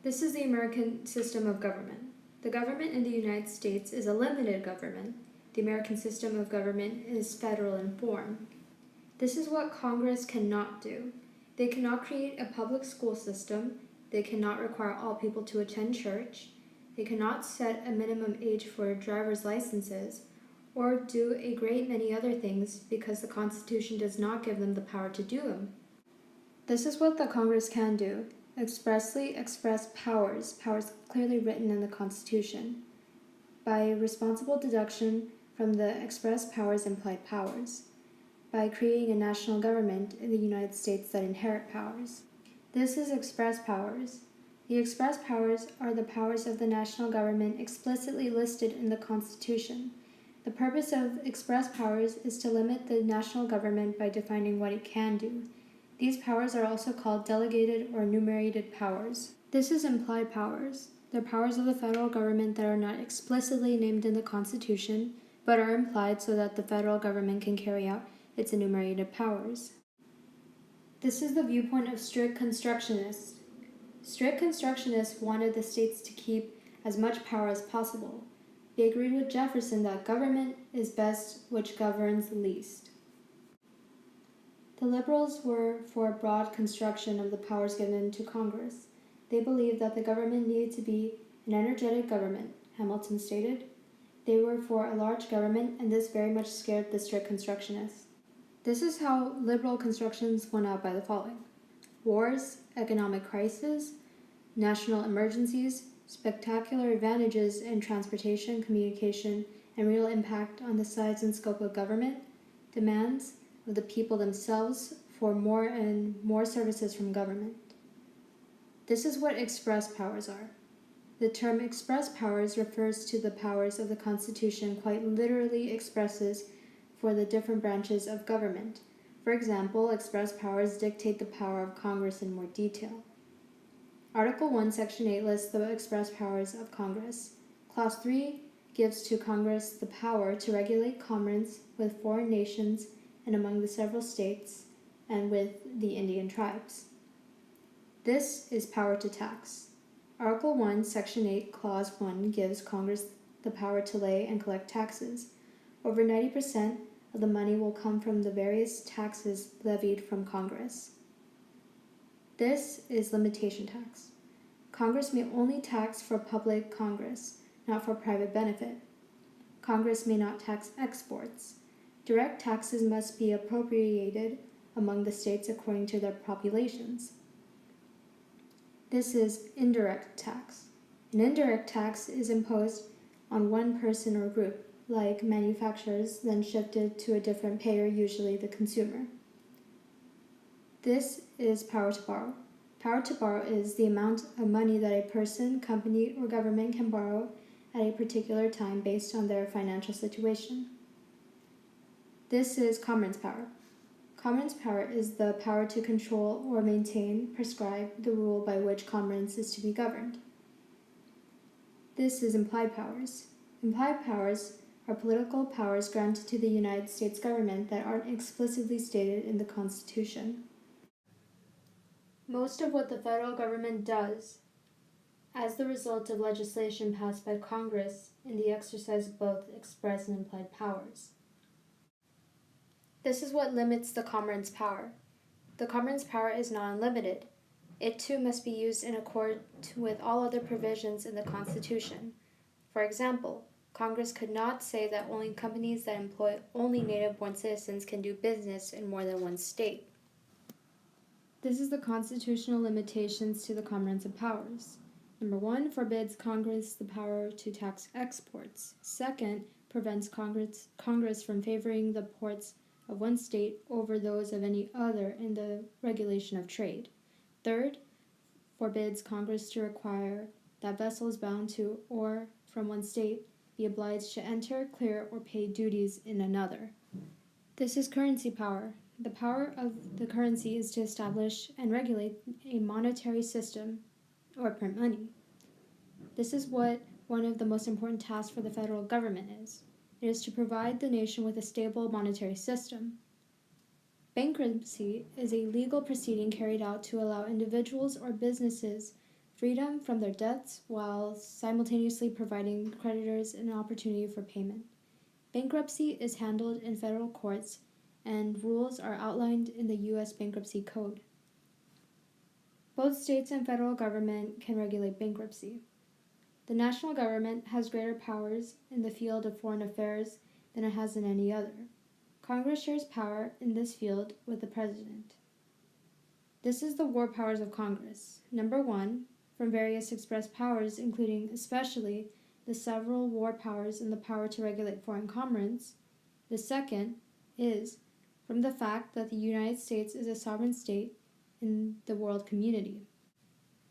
This is the American system of government. The government in the United States is a limited government. The American system of government is federal in form. This is what Congress cannot do. They cannot create a public school system. They cannot require all people to attend church. They cannot set a minimum age for driver's licenses, or do a great many other things because the Constitution does not give them the power to do them. This is what the Congress can do: expressly express powers clearly written in the Constitution, by responsible deduction from the express powers implied powers, by creating a national government in the United States that inherit powers. This is express powers. The express powers are the powers of the national government explicitly listed in the Constitution. The purpose of express powers is to limit the national government by defining what it can do. These powers are also called delegated or enumerated powers. This is implied powers. They're powers of the federal government that are not explicitly named in the Constitution, but are implied so that the federal government can carry out its enumerated powers. This is the viewpoint of strict constructionists. Strict constructionists wanted the states to keep as much power as possible. They agreed with Jefferson that government is best which governs least. The liberals were for a broad construction of the powers given to Congress. They believed that the government needed to be an energetic government, Hamilton stated. They were for a large government, and this very much scared the strict constructionists. This is how liberal constructions won out by the following: wars, economic crisis, national emergencies, spectacular advantages in transportation, communication, and real impact on the size and scope of government, demands of the people themselves for more and more services from government. This is what express powers are. The term express powers refers to the powers of the Constitution quite literally expresses for the different branches of government. For example, express powers dictate the power of Congress in more detail. Article 1, Section 8 lists the express powers of Congress. Clause 3 gives to Congress the power to regulate commerce with foreign nations and among the several states and with the Indian tribes. This is power to tax. Article 1, Section 8, Clause 1 gives Congress the power to lay and collect taxes. Over 90% of the money will come from the various taxes levied from Congress. This is limitation tax. Congress may only tax for public congress, not for private benefit. Congress may not tax exports. Direct taxes must be appropriated among the states according to their populations. This is indirect tax. An indirect tax is imposed on one person or group, like manufacturers, then shifted to a different payer, usually the consumer. This is power to borrow. Power to borrow is the amount of money that a person, company, or government can borrow at a particular time based on their financial situation. This is commons power. Commons power is the power to control or maintain, prescribe the rule by which commons is to be governed. This is implied powers. Implied powers are political powers granted to the United States government that aren't explicitly stated in the Constitution. Most of what the federal government does, as the result of legislation passed by Congress in the exercise of both express and implied powers. This is what limits the commons power. The commons power is not unlimited. It too must be used in accord with all other provisions in the Constitution. For example, Congress could not say that only companies that employ only native-born citizens can do business in more than one state. This is the constitutional limitations to the comprehensive powers. Number 1, forbids Congress the power to tax exports. Second, prevents Congress from favoring the ports of one state over those of any other in the regulation of trade. Third, forbids Congress to require that vessels bound to or from one state be obliged to enter, clear, or pay duties in another. This is currency power. The power of the currency is to establish and regulate a monetary system, or print money. This is what one of the most important tasks for the federal government is. It is to provide the nation with a stable monetary system. Bankruptcy is a legal proceeding carried out to allow individuals or businesses freedom from their debts while simultaneously providing creditors an opportunity for payment. Bankruptcy is handled in federal courts, and rules are outlined in the U.S. Bankruptcy Code. Both states and federal government can regulate bankruptcy. The national government has greater powers in the field of foreign affairs than it has in any other. Congress shares power in this field with the President. This is the war powers of Congress. Number 1, from various express powers, including especially the several war powers and the power to regulate foreign commerce. The second is from the fact that the United States is a sovereign state in the world community.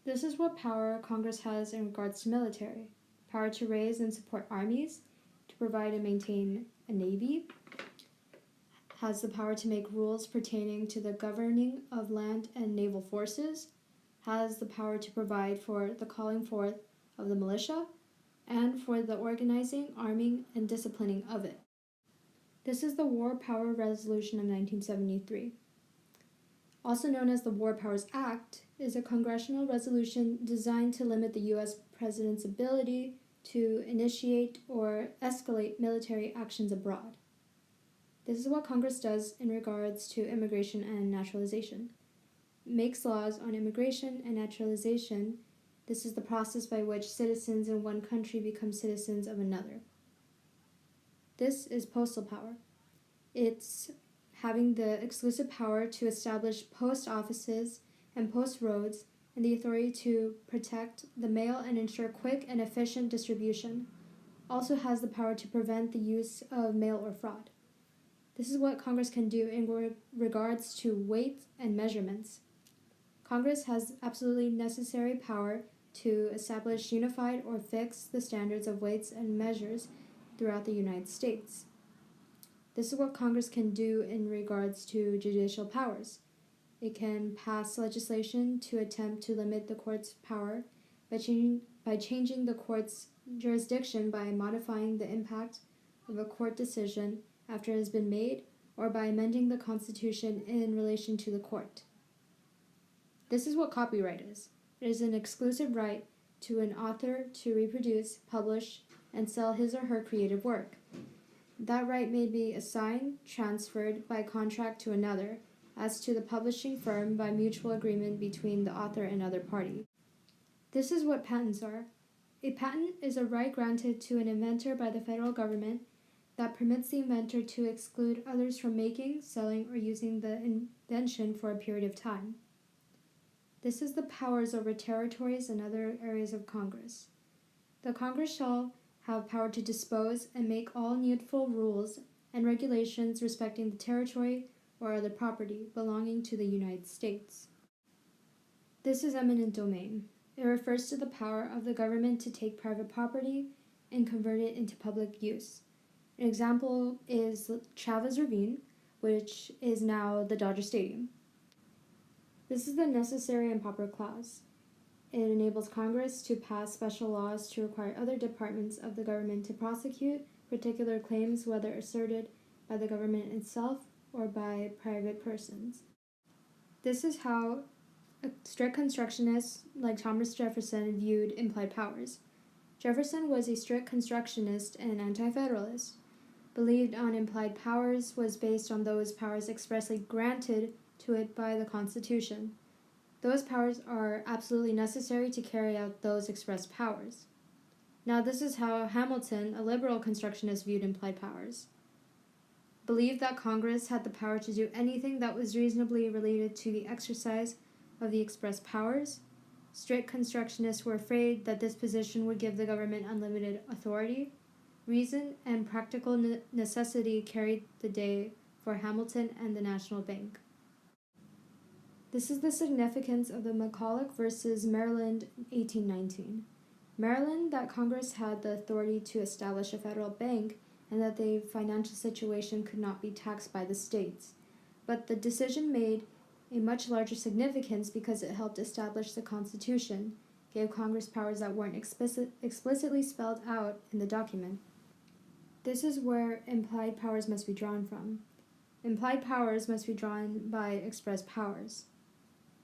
This is what power Congress has in regards to military: power to raise and support armies, to provide and maintain a navy, has the power to make rules pertaining to the governing of land and naval forces, has the power to provide for the calling forth of the militia, and for the organizing, arming, and disciplining of it. This is the War Power Resolution of 1973. Also known as the War Powers Act, is a congressional resolution designed to limit the U.S. President's ability to initiate or escalate military actions abroad. This is what Congress does in regards to immigration and naturalization. It makes laws on immigration and naturalization. This is the process by which citizens in one country become citizens of another. This is postal power. It's having the exclusive power to establish post offices and post roads and the authority to protect the mail and ensure quick and efficient distribution. Also has the power to prevent the use of mail or fraud. This is what Congress can do in regards to weight and measurements. Congress has absolutely necessary power to establish unified or fix the standards of weights and measures throughout the United States. This is what Congress can do in regards to judicial powers. It can pass legislation to attempt to limit the court's power by changing the court's jurisdiction, by modifying the impact of a court decision after it has been made, or by amending the Constitution in relation to the court. This is what copyright is. It is an exclusive right to an author to reproduce, publish, and sell his or her creative work. That right may be assigned, transferred by contract to another, as to the publishing firm by mutual agreement between the author and other party. This is what patents are. A patent is a right granted to an inventor by the federal government that permits the inventor to exclude others from making, selling, or using the invention for a period of time. This is the powers over territories and other areas of Congress. The Congress shall have power to dispose and make all needful rules and regulations respecting the territory or other property belonging to the United States. This is eminent domain. It refers to the power of the government to take private property and convert it into public use. An example is Chavez Ravine, which is now the Dodger Stadium. This is the necessary and proper clause. It enables Congress to pass special laws to require other departments of the government to prosecute particular claims, whether asserted by the government itself or by private persons. This is how a strict constructionist like Thomas Jefferson viewed implied powers. Jefferson was a strict constructionist and anti-federalist. Believed on implied powers was based on those powers expressly granted to it by the Constitution. Those powers are absolutely necessary to carry out those expressed powers. Now, this is how Hamilton, a liberal constructionist, viewed implied powers. Believed that Congress had the power to do anything that was reasonably related to the exercise of the expressed powers. Strict constructionists were afraid that this position would give the government unlimited authority. Reason and practical necessity carried the day for Hamilton and the National Bank. This is the significance of the McCulloch versus Maryland 1819. Maryland, that Congress had the authority to establish a federal bank and that the financial situation could not be taxed by the states. But the decision made a much larger significance because it helped establish the Constitution, gave Congress powers that weren't explicitly spelled out in the document. This is where implied powers must be drawn from. Implied powers must be drawn by express powers.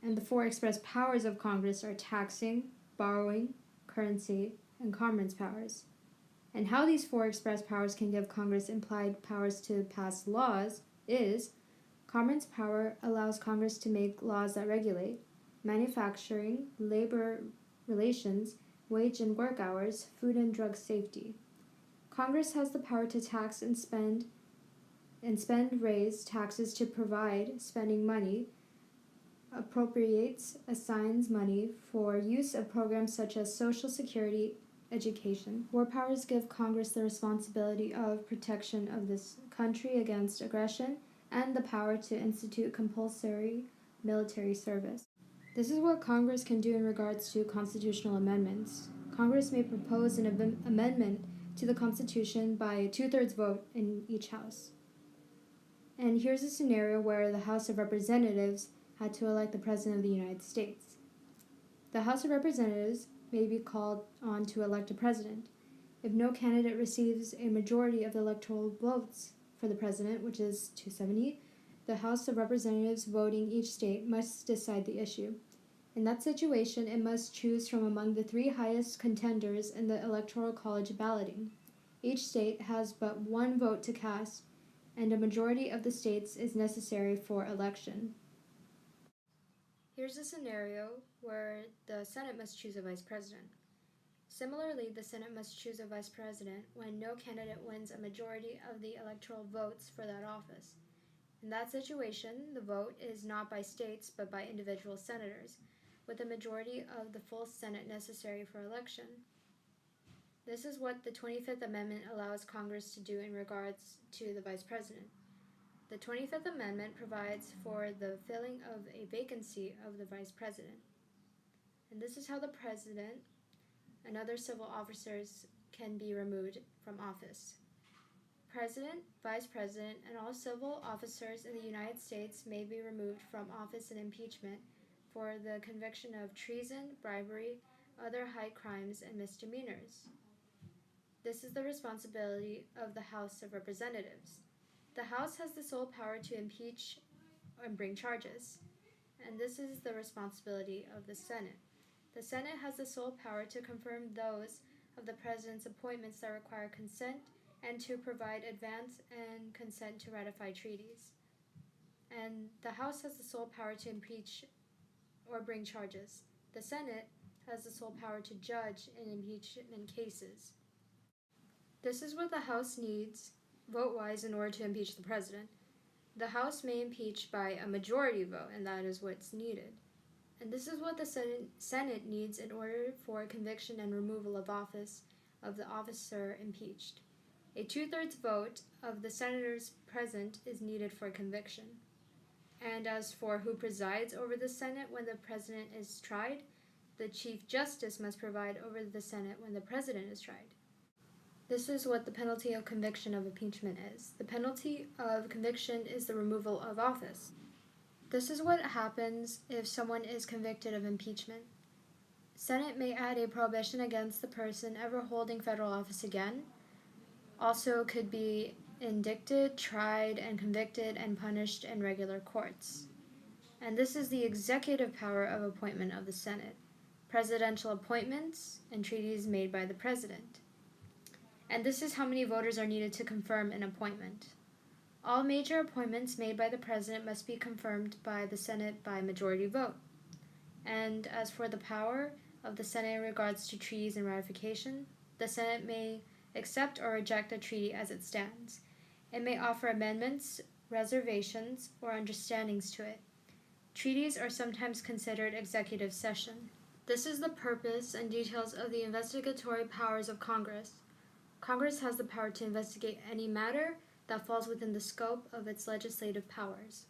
And the four express powers of Congress are taxing, borrowing, currency, and commerce powers. And how these four express powers can give Congress implied powers to pass laws is commerce power allows Congress to make laws that regulate manufacturing, labor relations, wage and work hours, food and drug safety. Congress has the power to tax and raise taxes to provide spending money, appropriates, assigns money for use of programs such as Social Security, education. War powers give Congress the responsibility of protection of this country against aggression and the power to institute compulsory military service. This is what Congress can do in regards to constitutional amendments. Congress may propose an amendment to the Constitution by a 2/3 vote in each House. And here's a scenario where the House of Representatives had to elect the President of the United States. The House of Representatives may be called on to elect a president. If no candidate receives a majority of the electoral votes for the president, which is 270, the House of Representatives voting each state must decide the issue. In that situation, it must choose from among the 3 highest contenders in the Electoral College balloting. Each state has but 1 vote to cast, and a majority of the states is necessary for election. Here's a scenario where the Senate must choose a vice president. Similarly, the Senate must choose a vice president when no candidate wins a majority of the electoral votes for that office. In that situation, the vote is not by states but by individual senators, with a majority of the full Senate necessary for election. This is what the 25th Amendment allows Congress to do in regards to the vice president. The 25th Amendment provides for the filling of a vacancy of the vice president. And this is how the president and other civil officers can be removed from office. President, vice president, and all civil officers in the United States may be removed from office and impeachment for the conviction of treason, bribery, other high crimes, and misdemeanors. This is the responsibility of the House of Representatives. The House has the sole power to impeach and bring charges, and this is the responsibility of the Senate. The Senate has the sole power to confirm those of the President's appointments that require consent and to provide advance and consent to ratify treaties. And the House has the sole power to impeach or bring charges. The Senate has the sole power to judge in impeachment cases. This is what the House needs, vote-wise, in order to impeach the President. The House may impeach by a majority vote, and that is what's needed. And this is what the Senate needs in order for conviction and removal of office of the officer impeached. A 2/3 vote of the senators present is needed for conviction. And as for who presides over the Senate when the President is tried, the Chief Justice must preside over the Senate when the President is tried. This is what the penalty of conviction of impeachment is. The penalty of conviction is the removal of office. This is what happens if someone is convicted of impeachment. Senate may add a prohibition against the person ever holding federal office again. Also could be indicted, tried, and convicted and punished in regular courts. And this is the executive power of appointment of the Senate. Presidential appointments and treaties made by the President. And this is how many voters are needed to confirm an appointment. All major appointments made by the President must be confirmed by the Senate by majority vote. And as for the power of the Senate in regards to treaties and ratification, the Senate may accept or reject a treaty as it stands. It may offer amendments, reservations, or understandings to it. Treaties are sometimes considered executive session. This is the purpose and details of the investigatory powers of Congress. Congress has the power to investigate any matter that falls within the scope of its legislative powers.